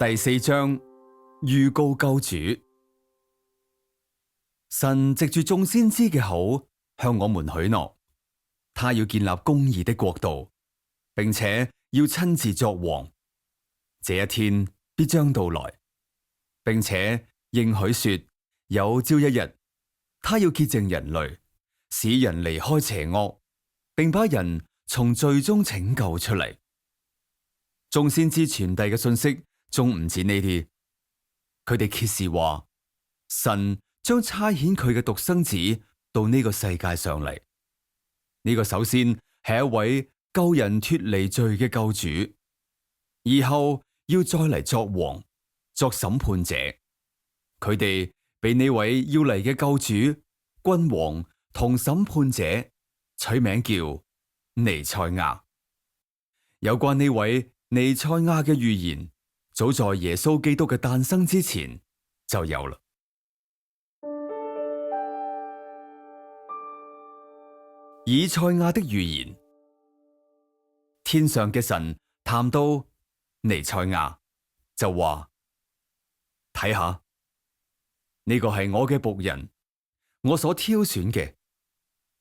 第4章預告救主。神藉住眾先知嘅口向我們許諾，他要建立公義的國度，並且要親自作王。這一天必將到來，並且應許說，有朝一日，他要潔淨人類，使人離開邪惡，並把人從罪中拯救出嚟。眾先知傳遞嘅信息仲唔止呢啲，佢哋揭示話，神將差遣佢嘅獨生子到呢個世界上嚟。呢個首先係一位救人脫離罪嘅救主，以後要再嚟作王、作審判者。佢哋俾呢位要嚟嘅救主、君王同審判者取名叫彌賽亞。有關呢位彌賽亞嘅預言，早在耶穌基督嘅誕生之前就有啦。以賽亞的預言。天上嘅神談到彌賽亞，就話：睇下，呢個係我嘅僕人，我所挑選嘅，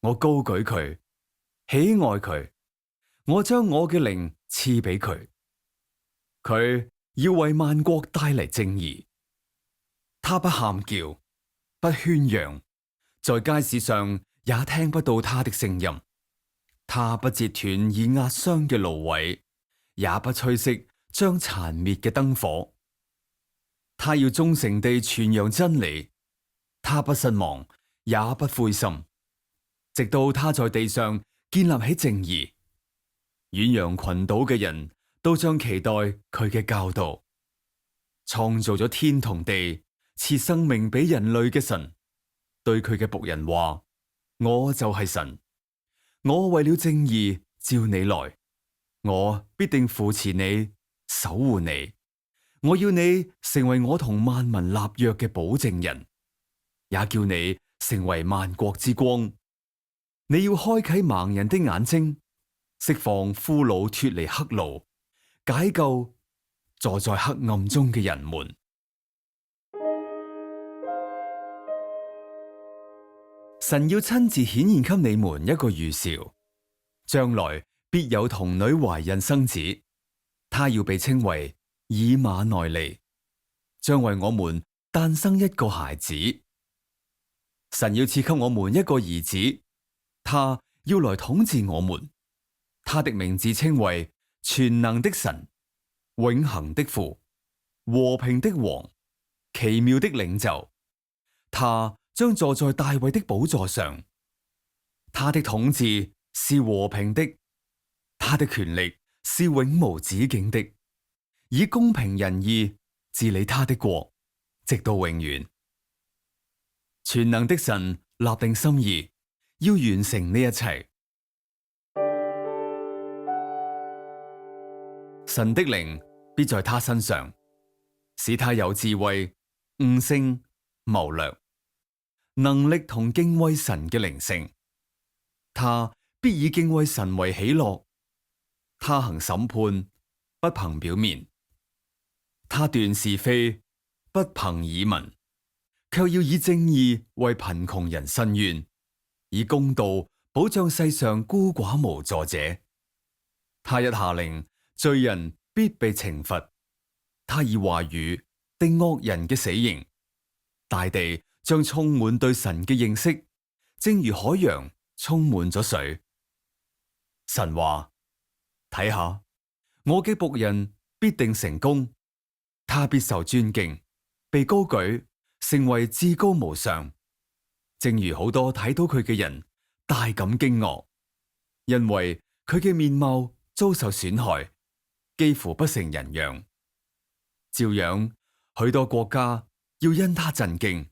我高舉佢，喜愛佢，我將我嘅靈賜俾佢，佢要為萬國帶嚟正義。他不喊叫，不喧嚷，在街市上也聽不到他的聲音。他不折斷已壓傷嘅蘆葦，也不吹熄將殘滅嘅燈火。他要忠誠地傳揚真理，他不失望，也不灰心，直到他在地上建立起正義。遠洋群島嘅人都將期待佢嘅教導。創造咗天同地，賜生命俾人類嘅神，對佢嘅僕人話：我就係神，我為了正義召你來，我必定扶持你，守護你。我要你成為我同萬民立約嘅保證人，也叫你成為萬國之光。你要開啟盲人的眼睛，釋放俘虜脫離黑牢，解救坐在黑暗中嘅人們。神要親自顯現給你們一個預兆，將來必有童女懷孕生子，他要被稱為以馬內利，將為我們誕生一個孩子。神要賜給我們一個兒子，他要來統治我們，他的名字稱為全能的神、永恆的父、和平的王、奇妙的領袖。他將坐在大衛的寶座上，他的統治是和平的，他的權力是永無止境的，以公平仁義治理他的國，直到永遠。全能的神立定心意，要完成呢一切。神的靈必在他身上，使他有智慧、悟性、謀略、能力同敬畏神嘅靈性。他必以敬畏神為喜樂。他行審判，不憑表面；他斷是非，不憑耳聞，卻要以正義為貧窮人伸冤，以公道保障世上孤寡無助者。他一下令，罪人必被懲罰。他以話語定惡人嘅死刑。大地將充滿對神嘅認識，正如海洋充滿咗水。神話：睇下，我嘅僕人必定成功，他必受尊敬，被高舉，成為至高無上。正如好多睇到佢嘅人大感驚愕，因為佢嘅面貌遭受損害，幾乎不成人樣。照樣，許多國家要因他震驚，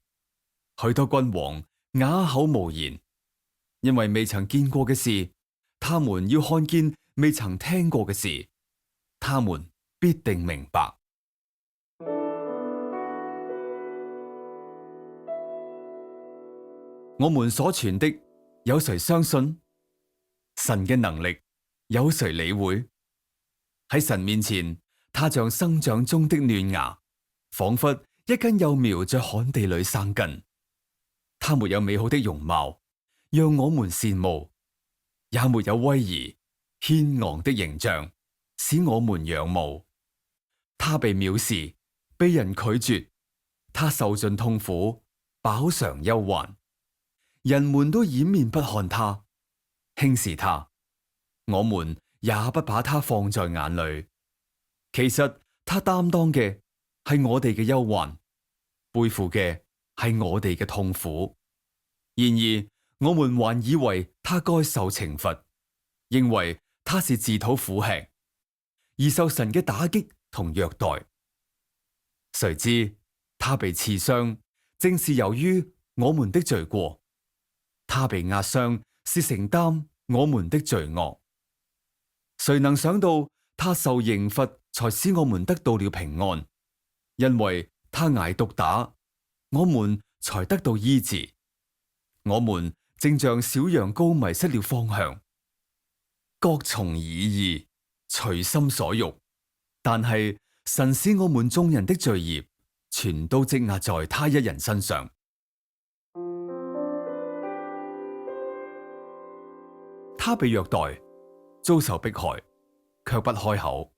許多君王啞口無言，因為未曾見過嘅事，他們要看見未曾聽過嘅事，他們必定明白。我們所傳的，有誰相信？神嘅能力，有誰理會？喺神面前，他像生長中的嫩芽，仿佛一根幼苗在旱地裏生根。他沒有美好的容貌，讓我們羨慕，也沒有威儀軒昂的形象，使我們仰慕。他被藐視，被人拒絕，他受盡痛苦，飽嘗憂患。人們都掩面不看他，輕視他，我們也不把他放在眼裏。其實他擔當嘅係我哋嘅憂患，背負嘅係我哋嘅痛苦。然而我們還以為他該受懲罰，認為他是自討苦吃，而受神嘅打擊同虐待。誰知他被刺傷，正是由於我們的罪過；他被壓傷，是承擔我們的罪惡。誰能想到他受刑罰，才使我們得到了平安？因為他挨毒打，我們才得到醫治。我們正像小羊羔迷失了方向，各從爾意，隨心所欲。但係神使我們眾人的罪孽全都積壓在他一人身上。他被虐待，遭受迫害，卻不開口，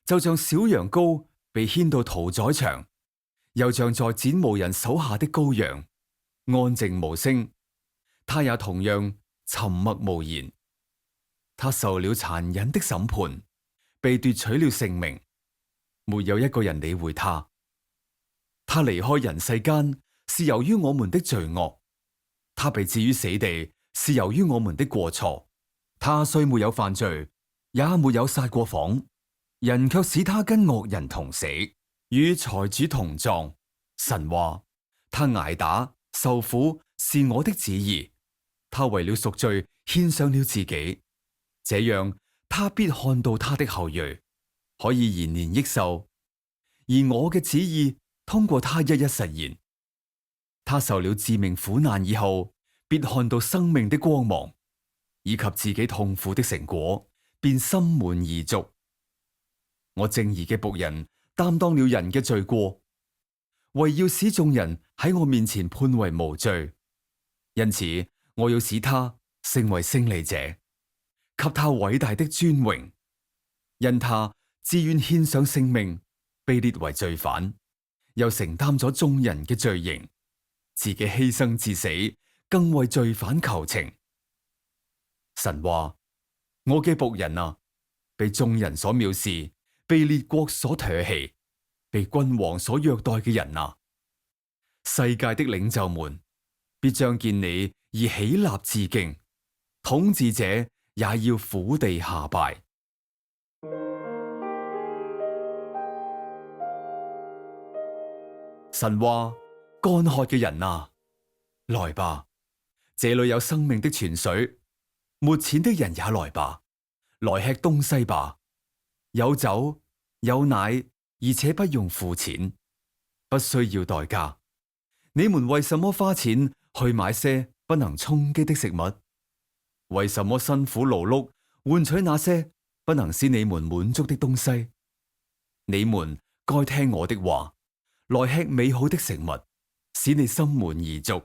就像小羊羔被牽到屠宰場，又像在剪毛人手下的羔羊，安靜無聲。他也同樣沉默無言。他受了殘忍的審判，被奪取了性命，沒有一個人理會他。他離開人世間，是由於我們的罪惡；他被置於死地，是由於我們的過錯。他雖沒有犯罪，也沒有撒過謊，人卻使他跟惡人同死，與財主同葬。神話他挨打受苦是我的旨意。他為了贖罪獻上了自己，這樣他必看到他的後裔，可以延年益壽。而我嘅旨意通過他一一實現。他受了致命苦難以後，必看到生命的光芒，以及自己痛苦的成果，便心滿意足。我正義嘅僕人擔當了人嘅罪過，為要使眾人喺我面前判為無罪。因此我要使他成為勝利者，給他偉大的尊榮，因他自願獻上性命，被列為罪犯，又承擔咗眾人嘅罪刑，自己犧牲至死，更為罪犯求情。神話我嘅僕人啊，被眾人所藐視，被列國所唾棄，被君王所虐待嘅人啊，世界的領袖們必將見你而起立致敬，統治者也要俯地下拜。神話乾渴嘅人啊，來吧，這裏有生命的泉水；沒錢的人也來吧，來吃東西吧。有酒有奶，而且不用付錢，不需要代價。你們為什麼花錢去買些不能充飢的食物？為什麼辛苦勞碌換取那些不能使你們滿足的東西？你們該聽我的話，來吃美好的食物，使你心滿意足。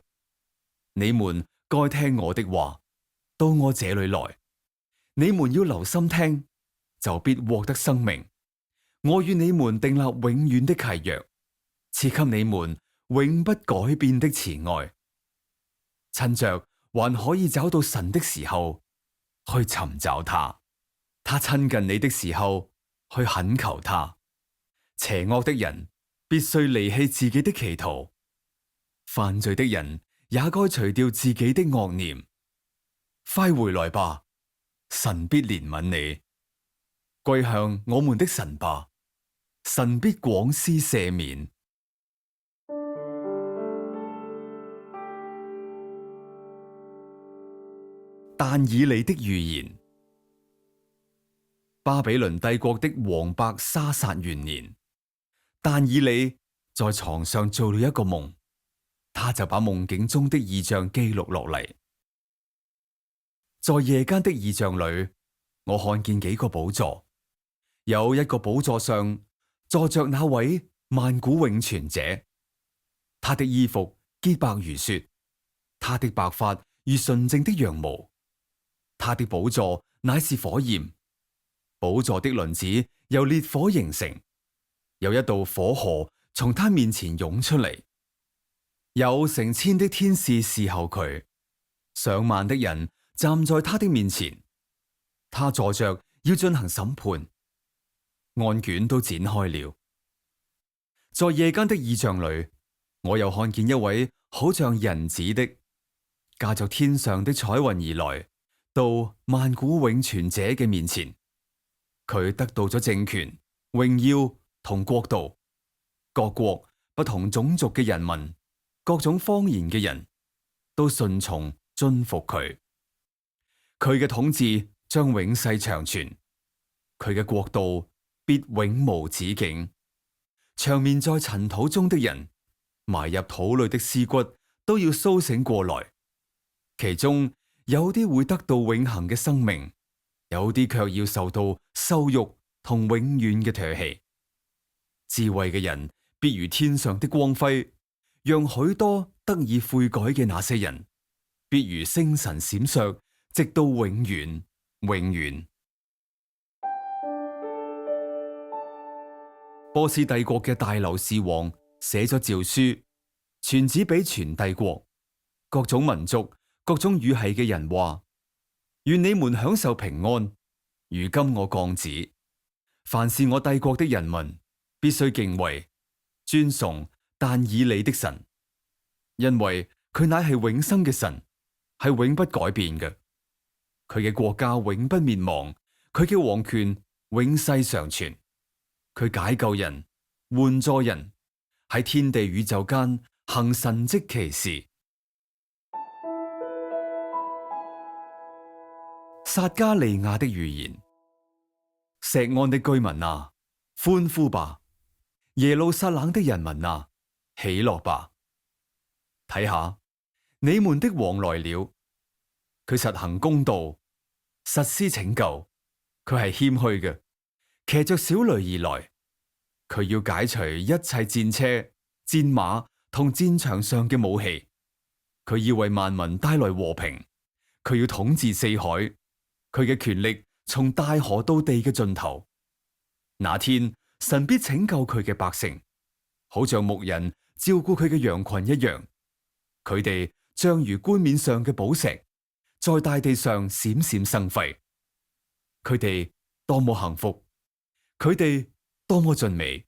你們該聽我的話，到我這裏來。你們要留心聽，就必獲得生命。我與你們訂立永遠的契約，賜給你們永不改變的慈愛。趁着還可以找到神的時候，去尋找他；他親近你的時候，去懇求他。邪惡的人必須離棄自己的歧途，犯罪的人也該除掉自己的惡念。快回來吧，神必憐憫你；歸向我們的神吧，神必廣施赦免。但以理的預言。巴比倫帝國的王伯沙撒元年，但以理在床上做了一個夢，他就把夢境中的異象記錄落嚟。在夜間的異象裏，我看見幾個寶座，有一個寶座上坐着那位萬古永存者，他的衣服潔白如雪，他的白髮如純淨的羊毛，他的寶座乃是火焰，寶座的輪子由烈火形成，有一道火河從他面前湧出嚟，有成千的天使侍候佢，上萬的人站在他的面前，他坐着要進行審判，案卷都展開了。在夜間的異象裏，我又看見一位好像人子的，駕着天上的彩雲而來，到萬古永存者嘅面前。佢得到咗政權、榮耀同國度，各國不同種族嘅人民，各種方言嘅人都順從遵服佢。佢嘅統治將永世長存，佢嘅國度必永無止境。長眠在塵土中的人，埋入土裏的屍骨都要蘇醒過來，其中有啲會得到永恆嘅生命，有啲卻要受到羞辱同永遠嘅唾棄。智慧嘅人必如天上的光輝，讓許多得以悔改嘅那些人，必如星辰閃爍，直到永遠，永遠。波斯帝國嘅大流士王寫咗詔書，傳旨俾全帝國各種民族、各種語系嘅人話：願你們享受平安。如今我降旨，凡是我帝國的人民，必須敬畏、尊崇但以理的神，因為佢乃係永生嘅神，係永不改變嘅。佢嘅國家永不滅亡，佢嘅王權永世常存。佢解救人、援助人，喺天地宇宙間行神蹟奇事。撒迦利亞的預言：錫安的居民啊，歡呼吧！耶路撒冷的人民啊，喜樂吧！睇下，你們的王來了，佢實行公道，實施拯救，佢係謙虛嘅。騎着小驢而來，佢要解除一切戰車、戰馬同戰場上嘅武器。佢要為萬民帶來和平，佢要統治四海，佢嘅權力從大河到地嘅盡頭。那天，神必拯救佢嘅百姓，好像牧人照顧佢嘅羊群一樣。佢哋將如冠冕上嘅寶石，在大地上閃閃生輝。佢哋多麼幸福！佢哋多麼俊美，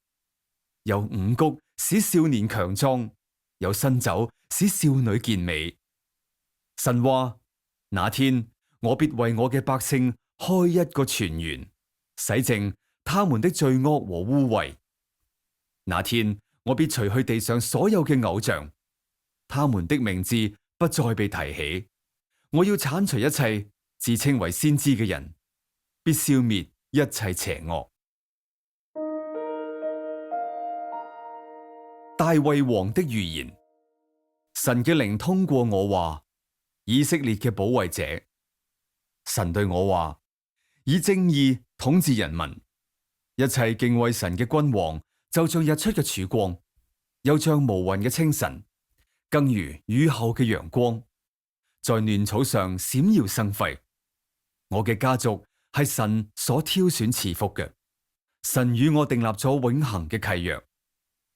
有五穀使少年強壯，有新酒使少女健美。神話：那天我必為我嘅百姓開一個泉源，洗淨他們的罪惡和污穢。那天我必除去地上所有嘅偶像，他們的名字不再被提起。我要鏟除一切自稱為先知嘅人，必消滅一切邪惡。大衛王的預言：神嘅靈通過我話，以色列嘅保衛者，神對我話，以正義統治人民，一切敬畏神嘅君王，就像日出嘅曙光，又像無雲嘅清晨，更如雨後嘅陽光，在嫩草上閃耀生輝。我嘅家族係神所挑選賜福嘅，神與我訂立咗永恆嘅契約。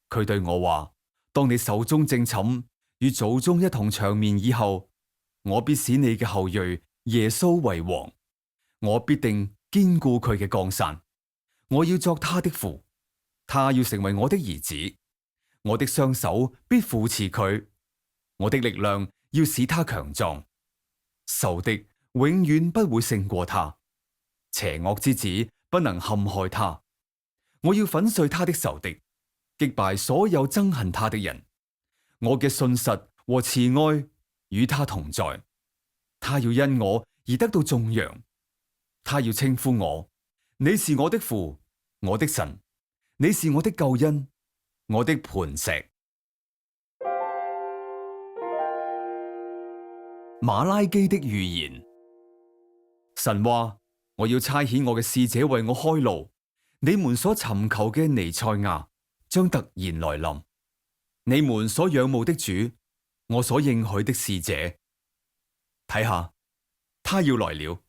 佢對我話：當你壽終正寢，與祖宗一同長眠以後，我必使你嘅後裔耶穌為王，我必定堅固佢嘅江山。我要作他的父，他要成為我的兒子。我的雙手必扶持佢，我的力量要使他強壯。仇敵永遠不會勝過他，邪惡之子不能陷害他。我要粉碎他的仇敵，擊敗所有憎恨他的人。我嘅信實和慈愛與他同在，他要因我而得到頌揚。他要稱呼我：你是我的父，我的神，你是我的救恩，我的磐石。馬拉基的預言：神話，我要差遣我嘅使者為我開路，你們所尋求嘅彌賽亞將突然來臨，你們所仰慕的主，我所應許的使者，睇下，他要來了。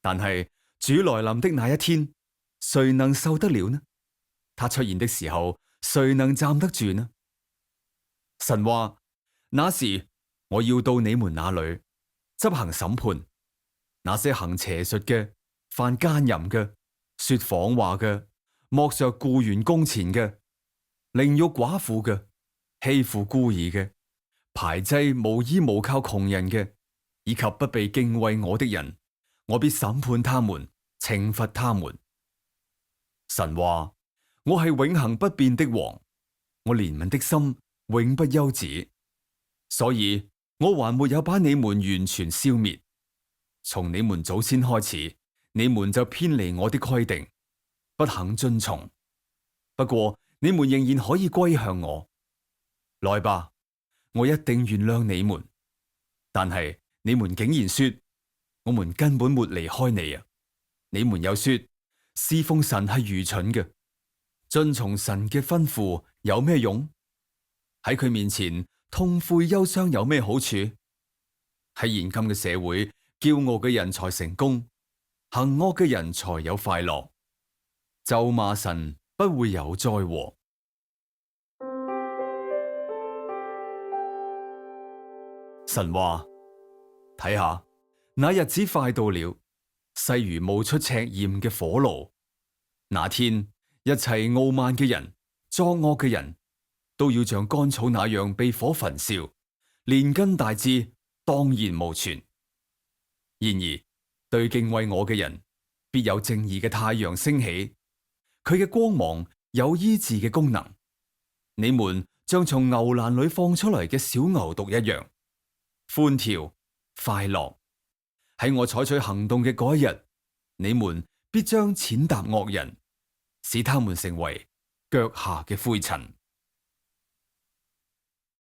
但係主來臨的那一天，誰能受得了呢？他出現的時候，誰能站得住呢？神話，那時我要到你們那裏執行審判，那些行邪術嘅、犯奸淫嘅、說謊話嘅、剝削僱員工錢嘅、凌辱寡婦嘅、欺負孤兒嘅、排擠無依無靠窮人嘅，以及不被敬畏我的人，我必審判他們，懲罰他們。神話，我係永恆不變的王，我憐憫的心永不休止，所以我還沒有把你們完全消滅。從你們祖先開始，你們就偏離我的規定，不肯遵從。不過你們仍然可以歸向我，來吧，我一定原諒你們。但係你們竟然說，我們根本沒離開你啊！你們又說，侍奉神係愚蠢嘅，遵從神嘅吩咐有咩用？喺佢面前痛悔憂傷有咩好處？喺現今嘅社會，驕傲嘅人才成功，行惡嘅人才有快樂。咒罵神不會有災禍。神話，睇下，那日子快到了，勢如冒出赤焰嘅火爐。那天，一切傲慢嘅人、作惡嘅人，都要像乾草那樣被火焚燒，連根帶枝，蕩然無存。然而，對敬畏我嘅人，必有正義嘅太陽升起，佢嘅光芒有醫治嘅功能。你們像從牛欄裏放出來嘅小牛犢一樣，歡跳快樂。喺我採取行動嘅嗰一日，你們必將踐踏惡人，使他們成為腳下嘅灰塵。